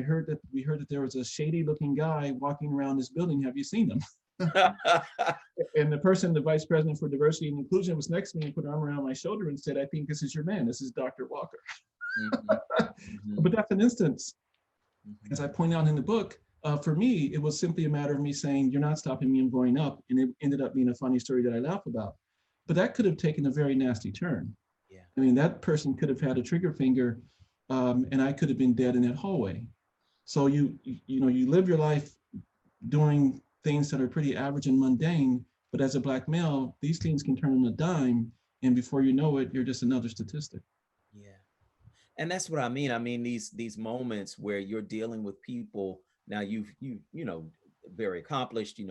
S3: we heard that there was a shady looking guy walking around this building. Have you seen him? And the vice president for diversity and inclusion, was next to me and put an arm around my shoulder and said, I think this is your man. This is Dr. Walker. Mm-hmm. Mm-hmm. But that's an instance, mm-hmm. as I point out in the book, for me, it was simply a matter of me saying, you're not stopping me, I'm going up. And it ended up being a funny story that I laugh about. But that could have taken a very nasty turn. Yeah. I mean, that person could have had a trigger finger, and I could have been dead in that hallway. So you live your life doing things that are pretty average and mundane, but as a Black male, these things can turn on a dime, and before you know it, you're just another statistic.
S2: Yeah, and that's what I mean. I mean, these moments where you're dealing with people. Now you very accomplished,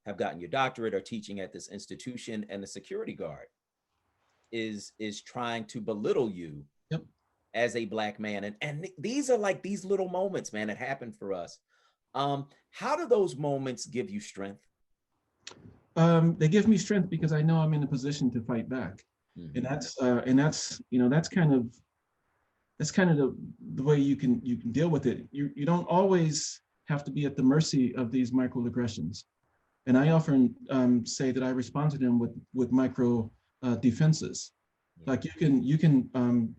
S2: have gotten your doctorate, or teaching at this institution, and the security guard is trying to belittle you. Yep. As a Black man, and these are like these little moments, man, that happen for us. How do those moments give you strength?
S3: They give me strength because I know I'm in a position to fight back. Mm-hmm. And that's kind of the way you can deal with it. You don't always have to be at the mercy of these microaggressions. And I often say that I respond to them with micro defenses. Yeah. Like you can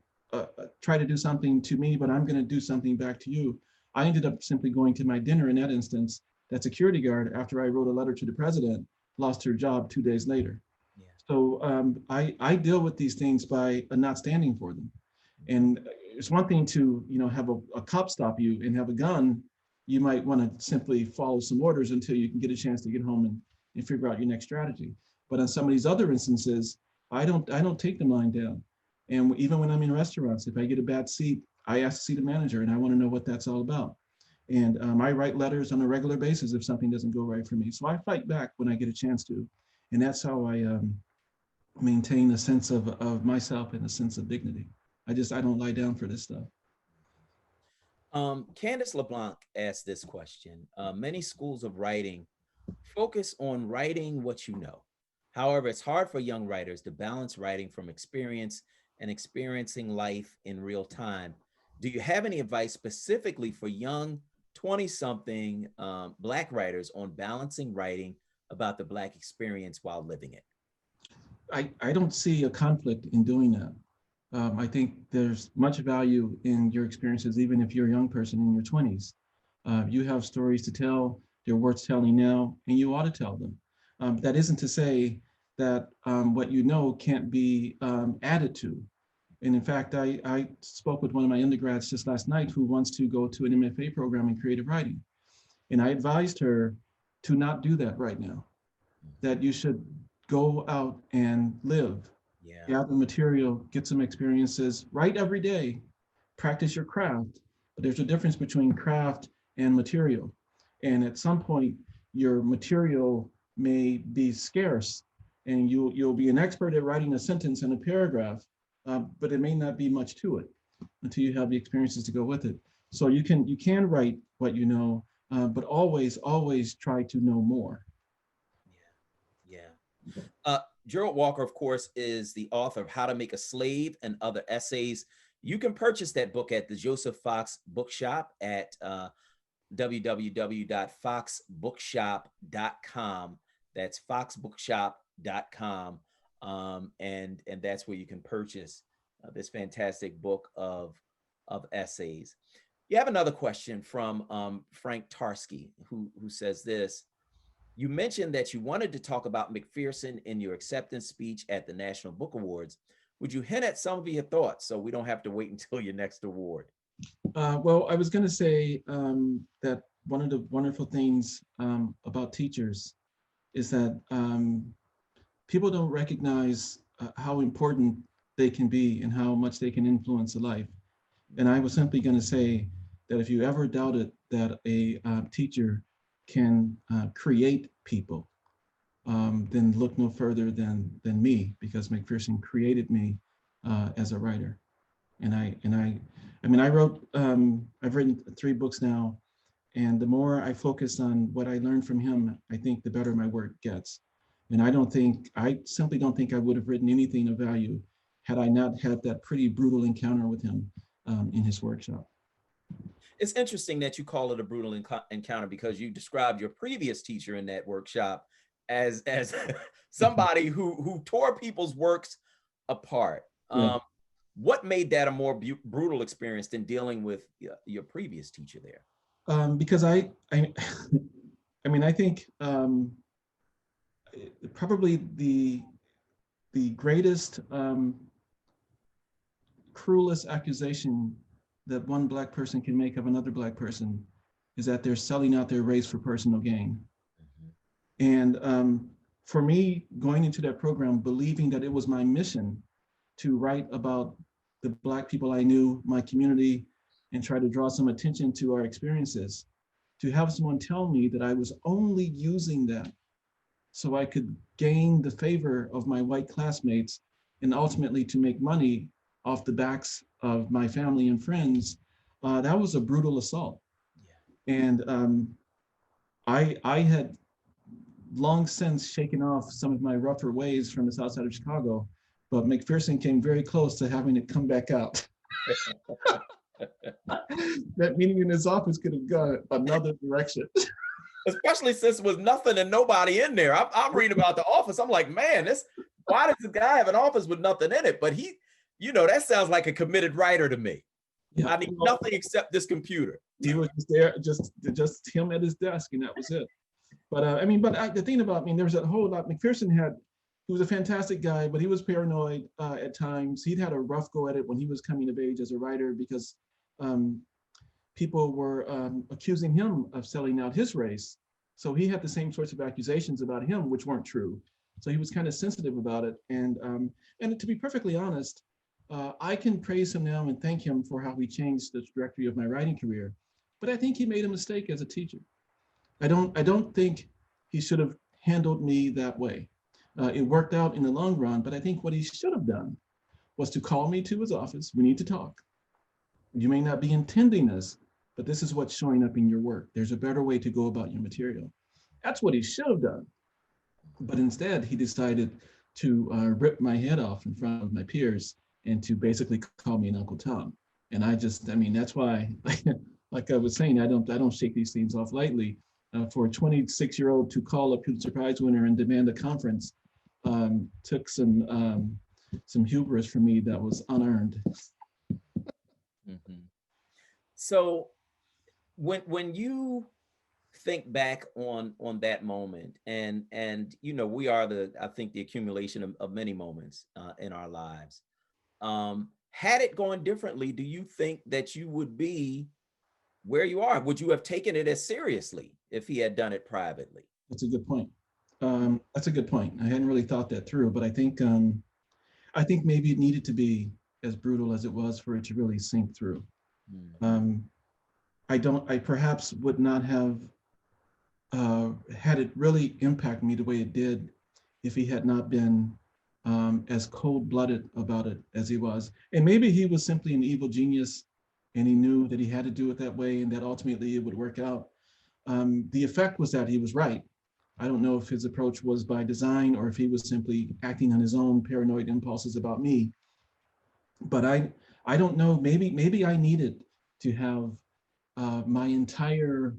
S3: try to do something to me, but I'm going to do something back to you. I ended up simply going to my dinner in that instance. That security guard, after I wrote a letter to the president, lost her job 2 days later. Yeah. So I deal with these things by not standing for them. And it's one thing to have a cop stop you and have a gun. You might want to simply follow some orders until you can get a chance to get home and figure out your next strategy. But on some of these other instances, I don't take them lying down. And even when I'm in restaurants, if I get a bad seat, I ask to see the manager, and I want to know what that's all about. And I write letters on a regular basis if something doesn't go right for me. So I fight back when I get a chance to. And that's how I maintain a sense of myself and a sense of dignity. I don't lie down for this stuff.
S2: Candace LeBlanc asked this question. Many schools of writing focus on writing what you know. However, it's hard for young writers to balance writing from experience and experiencing life in real time. Do you have any advice specifically for young 20-something Black writers on balancing writing about the Black experience while living it?
S3: I don't see a conflict in doing that. I think there's much value in your experiences, even if you're a young person in your 20s. You have stories to tell, they're worth telling now, and you ought to tell them. That isn't to say that what you know can't be added to. And in fact, I spoke with one of my undergrads just last night who wants to go to an MFA program in creative writing. And I advised her to not do that right now, that you should go out and live, gather material, get some experiences, write every day, practice your craft. But there's a difference between craft and material. And at some point, your material may be scarce, and you'll be an expert at writing a sentence and a paragraph, but it may not be much to it until you have the experiences to go with it. So you can write what you know, but always try to know more.
S2: Yeah. Jerald Walker, of course, is the author of How to Make a Slave and Other Essays. You can purchase that book at the Joseph Fox Bookshop at www.foxbookshop.com. That's foxbookshop.com. And that's where you can purchase this fantastic book of essays. You have another question from Frank Tarski, who says this. You mentioned that you wanted to talk about McPherson in your acceptance speech at the National Book Awards. Would you hint at some of your thoughts so we don't have to wait until your next award?
S3: Well, I was going to say that one of the wonderful things about teachers is that people don't recognize how important they can be and how much they can influence a life. And I was simply going to say that if you ever doubted that a teacher can create people, then look no further than me, because McPherson created me as a writer. And I mean, I've written 3 books now, and the more I focus on what I learned from him, I think the better my work gets. And I simply don't think I would have written anything of value had I not had that pretty brutal encounter with him in his workshop.
S2: It's interesting that you call it a brutal encounter, because you described your previous teacher in that workshop as somebody who tore people's works apart.
S3: Yeah.
S2: What made that a more brutal experience than dealing with your previous teacher there?
S3: Because I mean, I think probably the greatest, cruelest accusation that one Black person can make of another Black person is that they're selling out their race for personal gain. And for me, going into that program, believing that it was my mission to write about the Black people I knew, my community, and try to draw some attention to our experiences, to have someone tell me that I was only using that so I could gain the favor of my white classmates and ultimately to make money off the backs of my family and friends, that was a brutal assault. Yeah. And I had long since shaken off some of my rougher ways from the South Side of Chicago, but McPherson came very close to having it come back out. That meeting in his office could have gone another direction.
S2: Especially since there was nothing and nobody in there. I'm reading about the office. I'm like, man, why does this guy have an office with nothing in it? But he, that sounds like a committed writer to me. Yeah. I need nothing except this computer.
S3: He was just there, just him at his desk, and that was it. But the thing about there was a whole lot. McPherson he was a fantastic guy, but he was paranoid at times. He'd had a rough go at it when he was coming of age as a writer, because people were accusing him of selling out his race. So he had the same sorts of accusations about him, which weren't true. So he was kind of sensitive about it. And to be perfectly honest, I can praise him now and thank him for how he changed the trajectory of my writing career. But I think he made a mistake as a teacher. I don't think he should have handled me that way. It worked out in the long run, but I think what he should have done was to call me to his office. We need to talk. You may not be intending this, but this is what's showing up in your work. There's a better way to go about your material. That's what he should have done. But instead, he decided to rip my head off in front of my peers and to basically call me an Uncle Tom. And that's why, like I was saying, I don't shake these things off lightly. For a 26-year-old to call a Pulitzer Prize winner and demand a conference took some hubris from me that was unearned.
S2: Mm-hmm. So when you think back on that moment, and we are I think the accumulation of many moments in our lives. Had it gone differently, do you think that you would be where you are? Would you have taken it as seriously if he had done it privately?
S3: That's a good point. That's a good point. I hadn't really thought that through, but I think maybe it needed to be as brutal as it was for it to really sink through. I perhaps would not have had it really impact me the way it did if he had not been as cold-blooded about it as he was. And maybe he was simply an evil genius and he knew that he had to do it that way and that ultimately it would work out. The effect was that he was right. I don't know if his approach was by design or if he was simply acting on his own paranoid impulses about me. But I don't know, maybe I needed to have my entire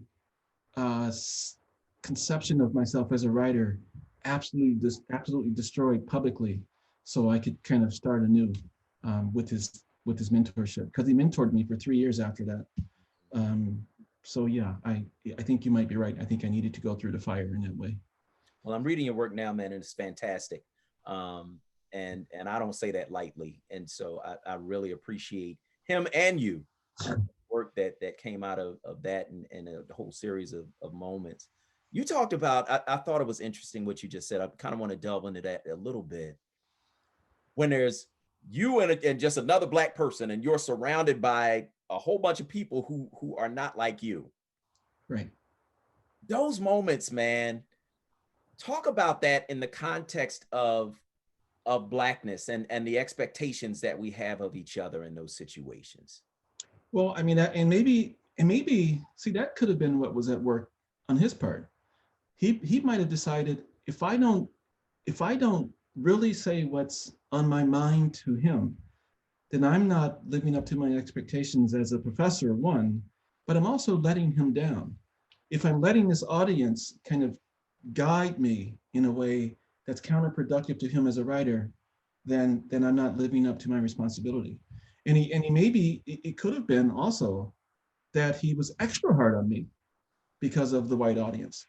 S3: conception of myself as a writer absolutely destroyed publicly, so I could kind of start anew with his mentorship, because he mentored me for 3 years after that. So yeah, I think you might be right. I think I needed to go through the fire in that way.
S2: Well, I'm reading your work now, man, and it's fantastic. And I don't say that lightly. And so I really appreciate him and you, work that came out of that and a whole series of moments. You talked about, I thought it was interesting what you just said. I kind of want to delve into that a little bit. When there's you and just another Black person, and you're surrounded by a whole bunch of people who are not like you.
S3: Right.
S2: Those moments, man, talk about that in the context of Blackness and the expectations that we have of each other in those situations.
S3: Well, I mean, and maybe, see, that could have been what was at work on his part. He might have decided, if I don't really say what's on my mind to him, then I'm not living up to my expectations as a professor, one, but I'm also letting him down. If I'm letting this audience kind of guide me in a way that's counterproductive to him as a writer, then I'm not living up to my responsibility. And he maybe, it could have been also that he was extra hard on me because of the white audience,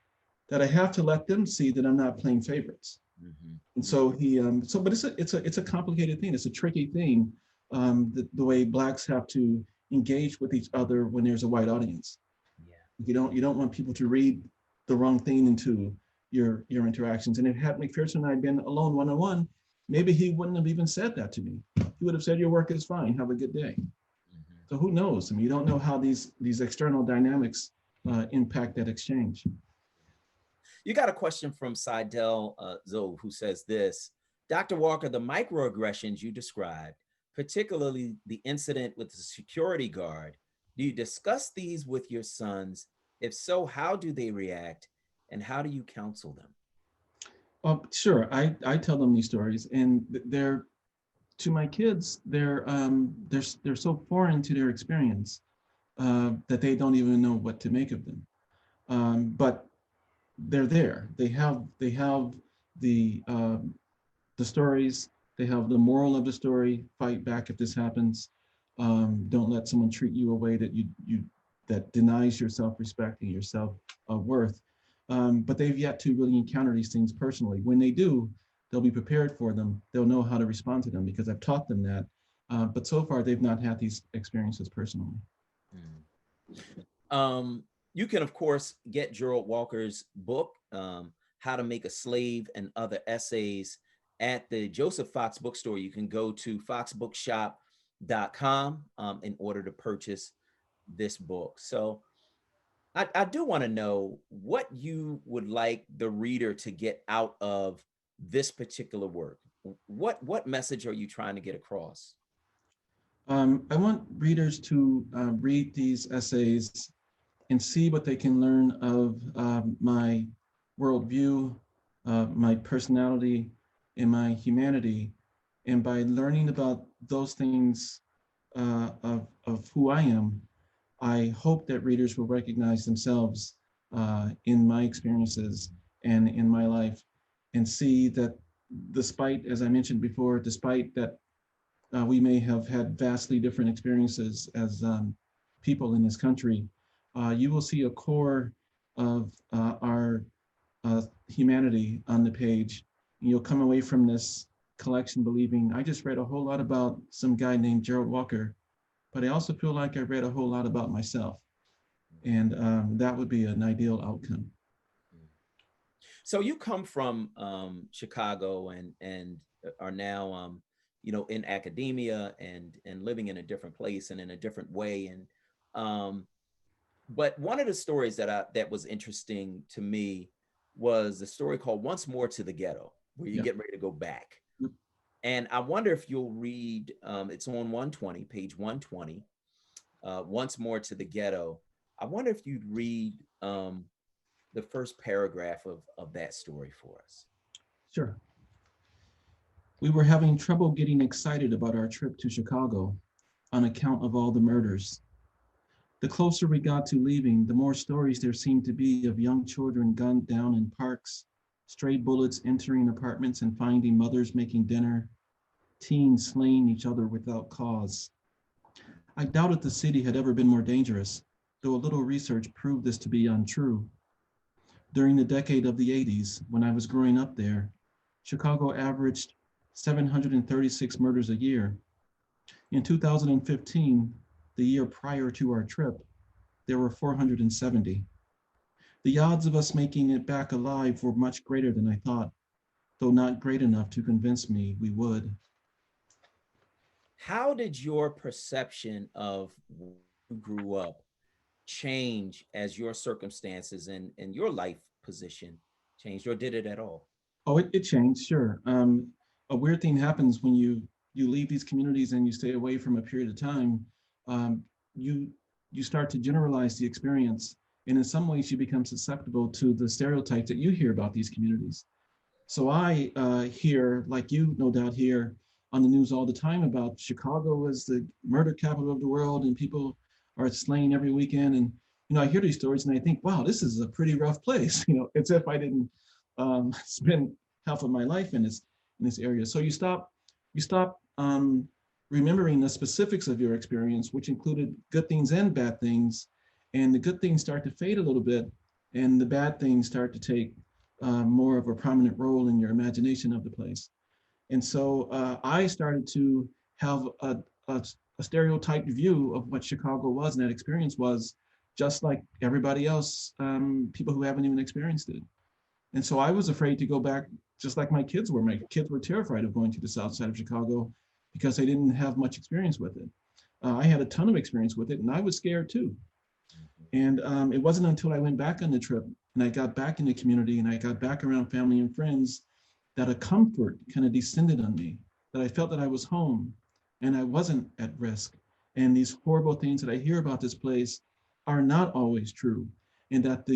S3: that I have to let them see that I'm not playing favorites. Mm-hmm. And so but it's a complicated thing. It's a tricky thing, the way Blacks have to engage with each other when there's a white audience. Yeah. You don't want people to read the wrong thing into your interactions. And if had McPherson and I been alone one-on-one, maybe he wouldn't have even said that to me. He would have said, your work is fine, have a good day. Mm-hmm. So who knows? I mean, you don't know how these external dynamics impact that exchange.
S2: You got a question from Seidel Zove, who says this: Dr. Walker, the microaggressions you described, particularly the incident with the security guard, do you discuss these with your sons? If so, how do they react, and how do you counsel them?
S3: Sure, I tell them these stories, and they're, to my kids, they're so foreign to their experience that they don't even know what to make of them. But they're there. They have the stories. They have the moral of the story. Fight back if this happens. Don't let someone treat you a way that that denies your self-respect and your self-worth. But they've yet to really encounter these things personally. When they do, they'll be prepared for them. They'll know how to respond to them because I've taught them that. But so far, they've not had these experiences personally.
S2: You can, of course, get Jerald Walker's book, How to Make a Slave and Other Essays, at the Joseph Fox bookstore. You can go to foxbookshop.com in order to purchase this book. So I do want to know what you would like the reader to get out of this particular work. What message are you trying to get across?
S3: I want readers to read these essays and see what they can learn of my worldview, my personality, and my humanity. And by learning about those things of who I am, I hope that readers will recognize themselves in my experiences and in my life, and see that despite, as I mentioned before, despite that we may have had vastly different experiences as people in this country, you will see a core of our humanity on the page. You'll come away from this collection believing, I just read a whole lot about some guy named Jerald Walker, but I also feel like I read a whole lot about myself. And that would be an ideal outcome.
S2: So you come from Chicago and are now in academia and living in a different place and in a different way. And but one of the stories that was interesting to me was the story called Once More to the Ghetto, where you get ready to go back. Yep. And I wonder if you'll read, it's on 120, page 120, Once More to the Ghetto. I wonder if you'd read the first paragraph of that story for us.
S3: Sure. We were having trouble getting excited about our trip to Chicago on account of all the murders. The closer we got to leaving, the more stories there seemed to be of young children gunned down in parks, stray bullets entering apartments and finding mothers making dinner, teens slaying each other without cause. I doubted the city had ever been more dangerous, though a little research proved this to be untrue. During the decade of the 80s, when I was growing up there, Chicago averaged 736 murders a year. In 2015, the year prior to our trip, there were 470. the odds of us making it back alive were much greater than I thought, though not great enough to convince me we would.
S2: How did your perception of where you grew up change as your circumstances and your life position changed, or did it at all?
S3: Oh, it changed, sure. A weird thing happens when you leave these communities and you stay away from a period of time. Um, you you start to generalize the experience, and in some ways you become susceptible to the stereotypes that you hear about these communities. So I hear, like you no doubt hear on the news all the time about Chicago as the murder capital of the world, and people are slain every weekend. And I hear these stories and I think, wow, this is a pretty rough place. It's if I didn't spend half of my life in this area. So you stop remembering the specifics of your experience, which included good things and bad things, and the good things start to fade a little bit, and the bad things start to take more of a prominent role in your imagination of the place. And so I started to have a stereotyped view of what Chicago was and that experience was, just like everybody else, people who haven't even experienced it. And so I was afraid to go back, just like my kids were. My kids were terrified of going to the south side of Chicago because they didn't have much experience with it. I had a ton of experience with it, and I was scared too. And it wasn't until I went back on the trip and I got back in the community and I got back around family and friends that a comfort kind of descended on me, that I felt that I was home and I wasn't at risk. And these horrible things that I hear about this place are not always true. And that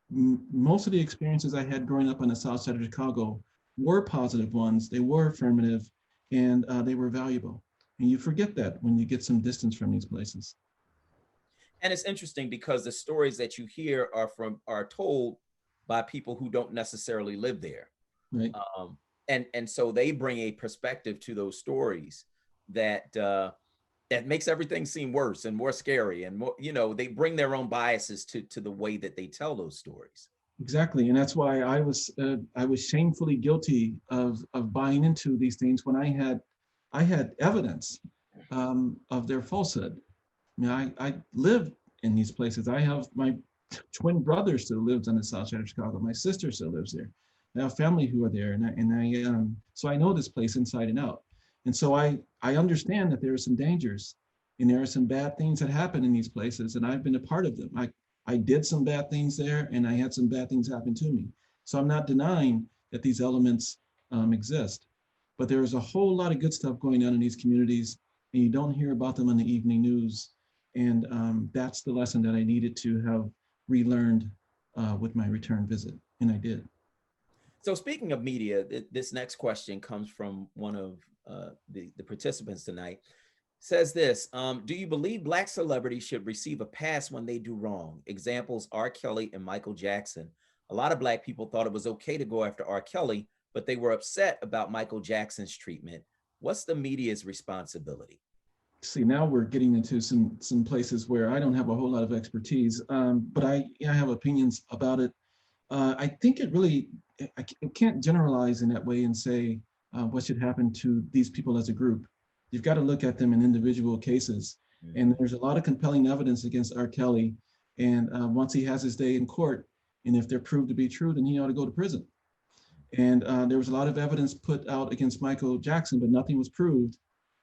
S3: most of the experiences I had growing up on the south side of Chicago were positive ones, they were affirmative, and they were valuable. And you forget that when you get some distance from these places.
S2: And it's interesting because the stories that you hear are told by people who don't necessarily live there.
S3: Right.
S2: And so they bring a perspective to those stories that that makes everything seem worse and more scary, and more, they bring their own biases to the way that they tell those stories.
S3: Exactly, and that's why I was shamefully guilty of buying into these things when I had evidence of their falsehood. I live in these places. I have my twin brother still lives on the south side of Chicago. My sister still lives there. I have family who are there, so I know this place inside and out. And so I understand that there are some dangers, and there are some bad things that happen in these places, and I've been a part of them. I did some bad things there, and I had some bad things happen to me. So I'm not denying that these elements exist, but there's a whole lot of good stuff going on in these communities, and you don't hear about them on the evening news. And that's the lesson that I needed to have relearned with my return visit, and I did.
S2: So speaking of media, this next question comes from one of the participants tonight. Says this, do you believe Black celebrities should receive a pass when they do wrong? Examples, R. Kelly and Michael Jackson. A lot of Black people thought it was okay to go after R. Kelly, but they were upset about Michael Jackson's treatment. What's the media's responsibility?
S3: See, now we're getting into some places where I don't have a whole lot of expertise, but I have opinions about it. I think I can't generalize in that way and say what should happen to these people as a group. You've got to look at them in individual cases. Mm-hmm. And there's a lot of compelling evidence against R. Kelly. And once he has his day in court, and if they're proved to be true, then he ought to go to prison. And there was a lot of evidence put out against Michael Jackson, but nothing was proved.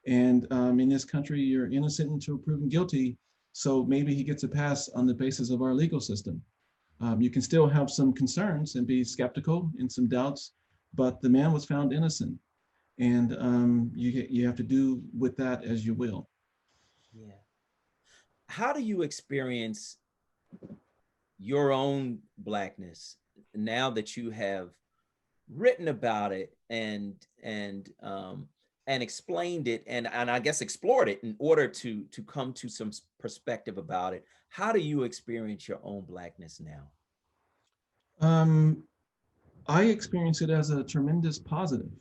S3: And in this country, you're innocent until proven guilty. So maybe he gets a pass on the basis of our legal system. You can still have some concerns and be skeptical and some doubts, but the man was found innocent. And you have to do with that as you will.
S2: Yeah. How do you experience your own Blackness now that you have written about it and explained it and I guess explored it in order to come to some perspective about it? How do you experience your own Blackness now?
S3: I experience it as a tremendous positive.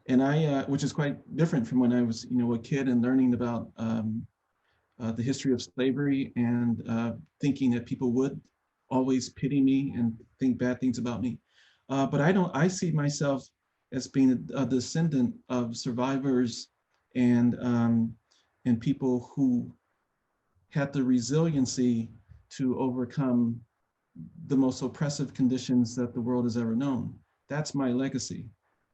S3: And which is quite different from when I was, a kid and learning about the history of slavery and thinking that people would always pity me and think bad things about me. But I see myself as being a descendant of survivors and people who had the resiliency to overcome the most oppressive conditions that the world has ever known. That's my legacy.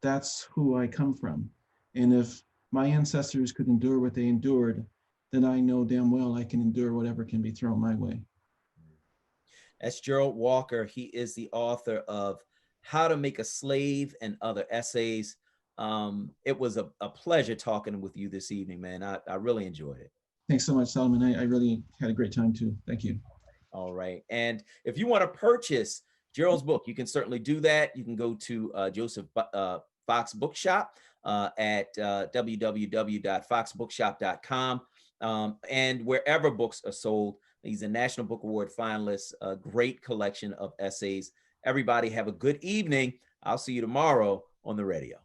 S3: That's who I come from. And if my ancestors could endure what they endured, then I know damn well I can endure whatever can be thrown my way.
S2: That's Jerald Walker. He is the author of How to Make a Slave and Other Essays. It was a pleasure talking with you this evening, man. I really enjoyed it.
S3: Thanks so much, Solomon. I really had a great time too. Thank you.
S2: All right. And if you want to purchase Jerald's book, you can certainly do that. You can go to Joseph Fox Bookshop at www.foxbookshop.com and wherever books are sold. He's a National Book Award finalist, a great collection of essays. Everybody have a good evening. I'll see you tomorrow on the radio.